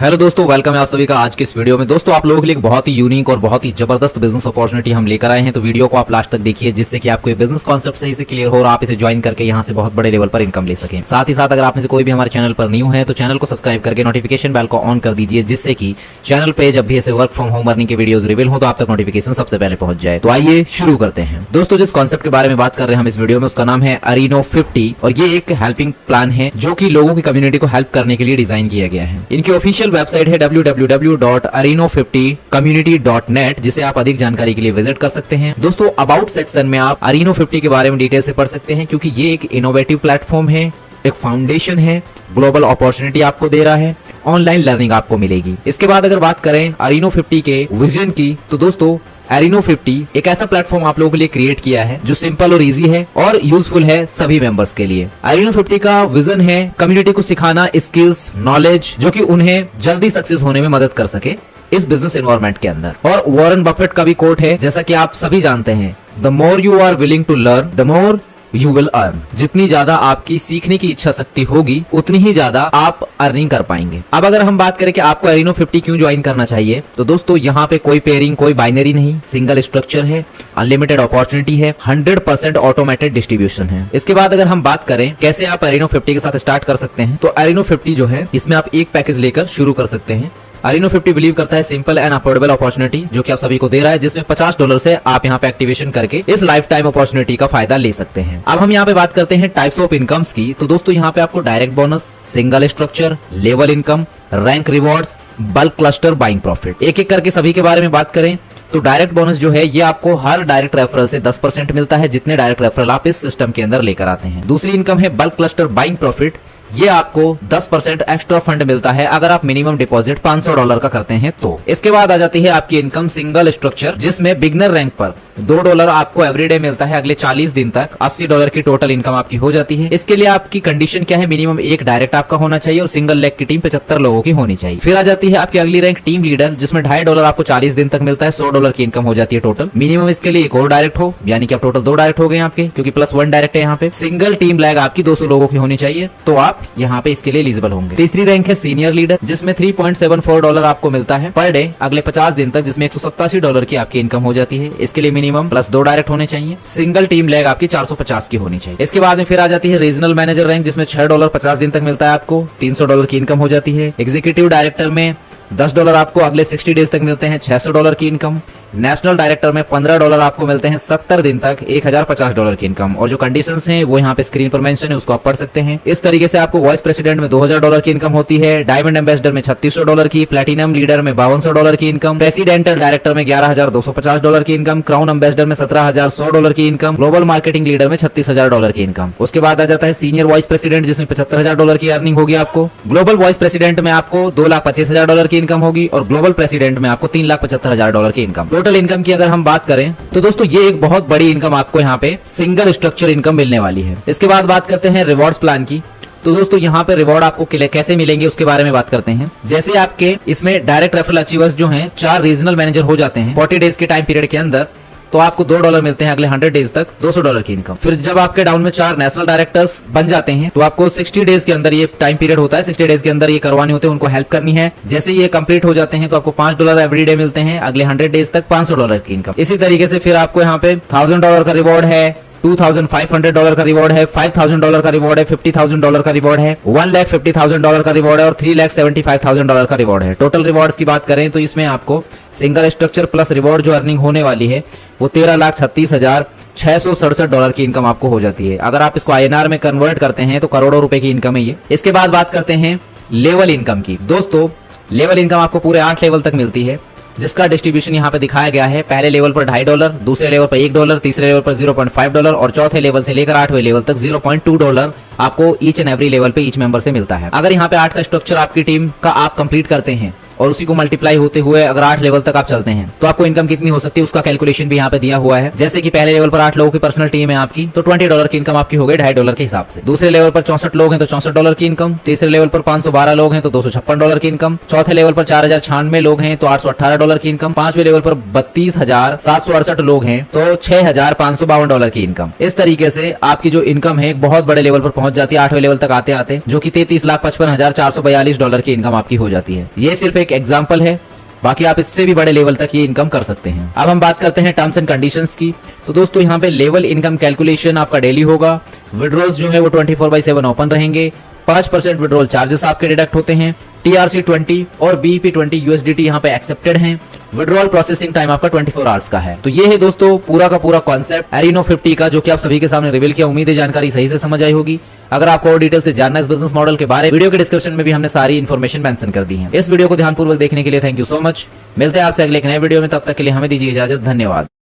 Hello दोस्तों, welcome है आप सभी का आज के इस वीडियो में। दोस्तों आप लोगों के लिए एक बहुत ही यूनिक और बहुत ही जबरदस्त बिजनेस अपॉर्चुनिटी हम लेकर आए हैं, तो वीडियो को आप लास्ट तक देखिए जिससे कि आपको ये बिजनेस कॉन्सेप्ट सही से क्लियर हो और आप इसे ज्वाइन करके यहाँ से बहुत बड़े लेवल पर इनकम ले सकें। साथ ही साथ अगर आप में से कोई भी हमारे चैनल पर न्यू है तो चैनल को सब्सक्राइब करके नोटिफिकेशन बेल को ऑन कर दीजिए, जिससे कि चैनल पे जब भी ऐसे वर्क फ्रॉम होम अर्निंग के वीडियोस रिवील हो तो आप तक नोटिफिकेशन सबसे पहले पहुंच जाए। तो आइए शुरू करते हैं। दोस्तों जिस कॉन्सेप्ट के बारे में बात कर रहे हैं हम इस वीडियो में, उसका नाम है अरीनो 50 और ये एक हेल्पिंग प्लान है जो कि लोगों की कम्युनिटी को हेल्प करने के लिए डिजाइन किया गया है। इनकी ऑफिशियल वेबसाइट है www.areno50community.net, जिसे आप अधिक जानकारी के लिए विजिट कर सकते हैं। दोस्तों अबाउट सेक्शन में आप अरीनो 50 के बारे में डिटेल से पढ़ सकते हैं, क्योंकि ये एक इनोवेटिव प्लेटफॉर्म है, एक फाउंडेशन है, ग्लोबल अपॉर्चुनिटी आपको दे रहा है, ऑनलाइन लर्निंग आपको मिलेगी। इसके बाद अगर बात करें अरीनो 50 के विजन की, तो दोस्तों अरीनो 50 एक ऐसा प्लेटफॉर्म आप लोगों के लिए क्रिएट किया है जो सिंपल और इजी है और यूजफुल है सभी मेंबर्स के लिए। अरीनो 50 का विजन है कम्युनिटी को सिखाना स्किल्स, नॉलेज जो कि उन्हें जल्दी सक्सेस होने में मदद कर सके इस बिजनेस एनवायरनमेंट के अंदर। और वॉरेन बफेट का भी कोट है, जैसा कि आप सभी जानते हैं, the more you are willing to learn the more you will earn. जितनी ज्यादा आपकी सीखने की इच्छा शक्ति होगी उतनी ही ज्यादा आप अर्निंग कर पाएंगे। अब अगर हम बात करें कि आपको अरीनो 50 क्यों ज्वाइन करना चाहिए, तो दोस्तों यहाँ पे कोई पेयरिंग, कोई बाइनरी नहीं, सिंगल स्ट्रक्चर है, अनलिमिटेड अपॉर्चुनिटी है, 100% ऑटोमेटेड डिस्ट्रीब्यूशन है। इसके बाद अगर हम बात करें कैसे आप अरीनो 50 के साथ स्टार्ट कर सकते हैं, तो अरीनो 50 जो है इसमें आप एक पैकेज लेकर शुरू कर सकते हैं। अरीनो 50 बिलीव करता है सिंपल एंड अफोर्डेबल अपॉर्चुनिटी जो कि आप सभी को दे रहा है, जिसमें $50 से आप यहाँ पे एक्टिवेशन करके इस लाइफ टाइम अपॉर्चुनिटी का फायदा ले सकते हैं। अब हम यहाँ पे बात करते हैं टाइप्स ऑफ इनकम्स की, तो दोस्तों यहाँ पे आपको direct bonus, single structure, level income, rank rewards, bulk cluster, buying profit, एक एक करके सभी के बारे में बात करें तो डायरेक्ट बोनस जो है ये आपको हर डायरेक्ट रेफरल से 10% मिलता है, जितने डायरेक्ट रेफरल आप इस सिस्टम के अंदर लेकर आते हैं। दूसरी इनकम है बल्क क्लस्टर बाइंग प्रॉफिट, ये आपको 10% एक्स्ट्रा फंड मिलता है अगर आप मिनिमम डिपॉजिट $500 का करते हैं तो। इसके बाद आ जाती है आपकी इनकम सिंगल स्ट्रक्चर, जिसमें बिगनर रैंक पर $2 आपको एवरीडे मिलता है अगले 40 दिन तक। $80 की टोटल इनकम आपकी हो जाती है। इसके लिए आपकी कंडीशन क्या है, मिनिमम एक डायरेक्ट आपका होना चाहिए और सिंगल लेग की टीम 75 लोगों की होनी चाहिए। फिर आ जाती है आपकी अगली रैंक टीम लीडर, जिसमें $2.5 आपको 40 दिन तक मिलता है, $100 की इनकम हो जाती है टोटल। मिनिमम इसके लिए एक और डायरेक्ट हो, यानी कि आप टोटल 2 डायरेक्ट हो गए आपके, क्योंकि +1 डायरेक्ट है यहाँ पे। सिंगल टीम लैग आपकी 200 लोगों की होनी चाहिए, तो आप यहाँ पे इसके लिए एलिजिबल होंगे। तीसरी रैंक है सीनियर लीडर, जिसमें $3.74 आपको मिलता है पर डे अगले 50 दिन तक, जिसमें $187 की आपकी इनकम हो जाती है। इसके लिए मिनिमम +2 डायरेक्ट होने चाहिए। सिंगल टीम लैग आपकी 450 की होनी चाहिए। इसके बाद में फिर आ जाती है रीजनल मैनेजर रैंक, जिसमें $6 50 दिन तक मिलता है आपको, $300 की इनकम हो जाती है। एग्जीक्यूटिव डायरेक्टर में $10 आपको अगले 60 डेज तक मिलते हैं, $600 की इनकम। नेशनल डायरेक्टर में $15 आपको मिलते हैं 70 दिन तक, $1050 की इनकम। और जो कंडीशंस हैं वो यहाँ पे स्क्रीन पर मेंशन है, उसको आप पढ़ सकते हैं। इस तरीके से आपको वाइस प्रेसिडेंट में $2000 की इनकम होती है, डायमंड एम्बेसडर में $3600 की, प्लेटिनम लीडर में $5200 की इनकम, प्रेसिडेंटल डायरेक्टर में $11250 की इनकम, क्राउन एम्बेसडर में $17100 की इनकम, ग्लोबल मार्केटिंग लीडर में $36000 की इनकम। उसके बाद आ जाता है सीनियर वाइस प्रेसिडेंट, जिसमें $75000 की अर्निंग होगी आपको। ग्लोबल वाइस प्रेसिडेंट में आपको $2,25,000 की इनकम होगी और ग्लोबल प्रेसिडेंट में आपको $3,75,000 की इनकम। टोटल इनकम की अगर हम बात करें तो दोस्तों ये एक बहुत बड़ी इनकम आपको यहाँ पे सिंगल स्ट्रक्चर इनकम मिलने वाली है। इसके बाद बात करते हैं रिवॉर्ड्स प्लान की, तो दोस्तों यहाँ पे रिवॉर्ड आपको कैसे मिलेंगे उसके बारे में बात करते हैं। जैसे आपके इसमें डायरेक्ट रेफरल अचीवर्स जो हैं 4 रीजनल मैनेजर हो जाते हैं 40 डेज के टाइम पीरियड के अंदर, तो आपको $2 मिलते हैं अगले 100 डेज तक, $200 की इनकम। फिर जब आपके डाउन में 4 नेशनल डायरेक्टर्स बन जाते हैं तो आपको 60 डेज के अंदर ये टाइम पीरियड होता है, 60 डेज के अंदर ये करवाने होते हैं, उनको हेल्प करनी है। जैसे ये कंप्लीट हो जाते हैं तो आपको $5 एवरीडे मिलते हैं, अगले 100 डेज तक $500 की इनकम। इसी तरीके से फिर आपको यहाँ पे $1000 का रिवॉर्ड है, $2500 का रिवॉर्ड है, $5000 का रिवॉर्ड है, $50,000 का रिवॉर्ड है, $1,50,000 का रिवॉर्ड है और $3,75,000 का रिवॉर्ड है। टोटल रिवॉर्ड्स की बात करें तो इसमें आपको सिंगल स्ट्रक्चर प्लस रिवॉर्ड जो अर्निंग होने वाली है वो $13,36,667 की इनकम आपको हो जाती है। अगर आप इसको INR में कन्वर्ट करते हैं तो करोड़ों रुपए की इनकम है ये। इसके बाद बात करते हैं लेवल इनकम की। दोस्तों लेवल इनकम आपको पूरे 8 लेवल तक मिलती है, जिसका डिस्ट्रीब्यूशन यहाँ पे दिखाया गया है। पहले लेवल पर $2.5, दूसरे लेवल पर $1, तीसरे लेवल पर $0.5 और चौथे लेवल से लेकर 8वें लेवल तक $0.2 आपको ईच एंड एवरी लेवल पे ईच मेंबर से मिलता है। अगर यहाँ पे 8 का स्ट्रक्चर आपकी टीम का आप कंप्लीट करते हैं और उसी को मल्टीप्लाई होते हुए अगर 8 लेवल तक आप चलते हैं तो आपको इनकम कितनी हो सकती है उसका कैलकुलेशन भी यहाँ पे दिया हुआ है। जैसे कि पहले लेवल पर 8 लोगों की पर्सनल टीम है आपकी, तो $20 की इनकम आपकी हो गई $2.5 के हिसाब से। दूसरे लेवल पर 64 लोग हैं तो $64 की इनकम। तीसरे लेवल पर 512 लोग हैं तो $256 की इनकम। चौथे लेवल पर 4096 लोग हैं तो $818 की इनकम। पांचवें लेवल पर 32,768 लोग हैं तो $6,552 की इनकम। इस तरीके से आपकी जो इनकम है एक बहुत बड़े लेवल पर पहुंच जाती है 8वें लेवल तक आते आते, जो कि $33,55,442 की इनकम आपकी हो जाती है। ये सिर्फ एक एग्जाम्पल है, बाकी आप इससे भी बड़े लेवल तक ये इनकम कर सकते हैं। अब हम बात करते हैं टर्म्स एंड कंडीशंस की। तो दोस्तों यहाँ पे लेवल इनकम कैलकुलेशन आपका डेली होगा। विड्रॉल्स जो है वो 24/7 ओपन रहेंगे। 5% विड्रॉल चार्जेस आपके डिडक्ट होते हैं। TRC20 और BEP20 USDT यहाँ पे एक्सेप्टेड हैं। विड्रॉल प्रोसेसिंग टाइम आपका 24 आवर्स का है। तो ये है दोस्तों पूरा का पूरा कॉन्सेप्ट एरिनो 50 का, जो कि आप सभी के सामने रिवील किया। उम्मीद है जानकारी सही से समझ आई होगी। अगर आपको और डिटेल से जानना है इस बिजनेस मॉडल के बारे में, वीडियो के डिस्क्रिप्शन में भी हमने सारी इन्फॉर्मेशन मेंशन कर दी है। इस वीडियो को ध्यानपूर्वक देखने के लिए थैंक यू सो मच। मिलते हैं आपसे अगले एक नए वीडियो में, तब तक के लिए हमें दीजिए इजाजत। धन्यवाद।